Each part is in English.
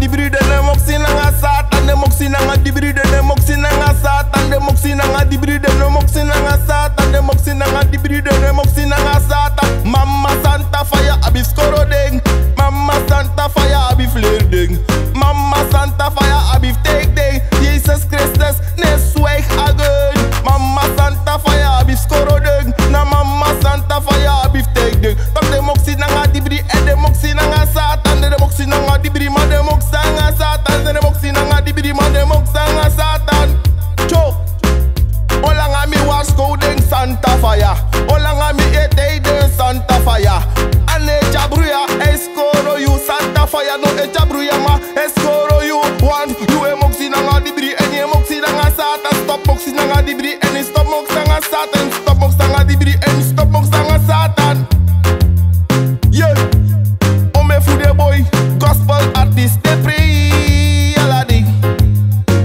dibri de ne moksi nanga satan, de moksi nanga dibri de ne moksi nanga satan, de moksi nanga dibri de ne moksi nanga satan, de moksi nanga dibri de ne moksi nanga satan. Mama Santa fire abi skoro ding, Mama Santa fire abi fleur ding, Mama Santa fire abi take ding. Jesus Christus ne zwijg again. Mama Santa fire abi skoro ding, na Mama Santa fire abi take ding. Tak de moksi nanga dibri en de moksi nanga satan, de moksi nanga dibri ma de moksi nanga satan, de moksi nanga dibri ma de moksi nanga satan. Cho, olanga mi was coding Santa fire, olanga mi ete Santa fire. Ane jabruya eskoro you Santa fire, no e jabruya ma eskoro you. One you e moksi nanga dibri en je moksi nanga satan. Stop moksi nanga dibri en stop moksi nanga satan. Stop moksi nanga dibri en stop moksi nanga satan. Yeah, oh me food boy, gospel artist they pray aladi.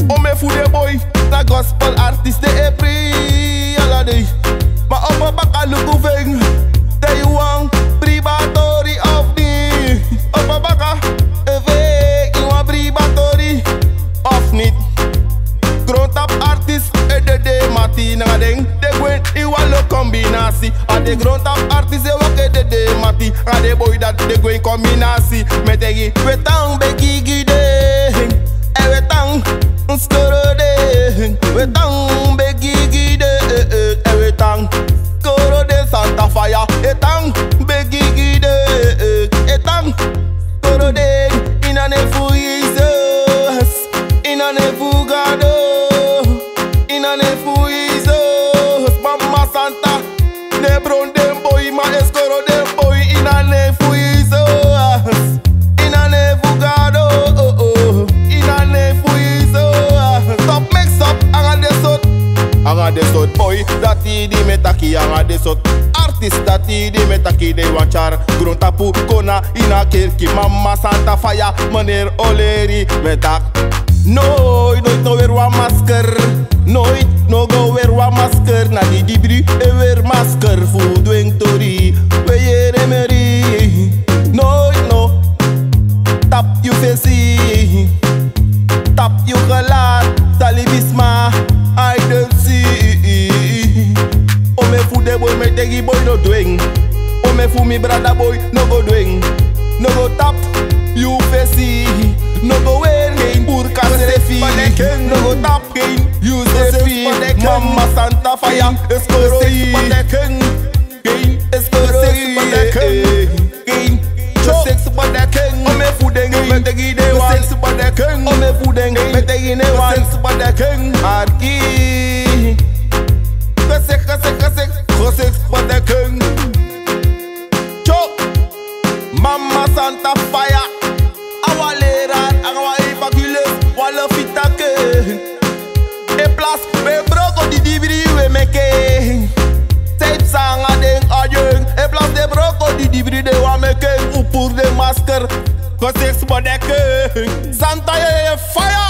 Oh me food boy, na gospel artist they pray aladi. Ma op a baka luku veng, they want privatori of me. Op a baka veng, you want privatori of niet. Grown up artist, de mati nanga ding. De gwen, iwalo combinatie. A de grown up artist, de wake de mati. A de boy dat de gwen combinatie. Metegi, wetang beki gide. E wetang skoro de. Wetang beki gide. E wetang skoro de Santa fire. Etang beki gide. Etang skoro de. Ina ne fu Jesus. Ina ne fu gado. Ina ne fu Jesus. Mama Santa ne bron dem boy ma eskoro dem boy. Ina ne fu Jesus. Ina ne fu gado. Ina ne fu Jesus. Stop mix up anga de sot. Anga de sot boy. Dati di metaki anga de sot. Artist dati di metaki de wanchar. Gron tapu kona ina kerki. Mama Santa fire meneer Oleri metak. Nooit no weer wat masker. Nooit no go weer wat masker. Na die dibri e weer masker. Voedwing tori, we je remeri. Nooit no tap je visie. Tap je gelaat. Talibisma, I don't see. O me fu de boy me tegi boy no dwing. O me fu mi brada boy no go dwing. No go tap you visie. No go wear geen burka sefi. No go tap geen you sefi. Mama Santa fire escoroi. Geen escoroi. Geen sex but the king. Ome fudeng me tegi de wan. Sex but the king. Ome fudeng me tegi ne wan. Sex but the king. Arki. Sex but the king. Cho. Mama Santa fire. Awaleran, awa evacueus, wala fitake. E plas, me broko di dibri we meke. Tape sanga ding ajeng. E plas de broko di dibri de wa meke. Upur de masker, ko sex bodeke. Santa ye fire.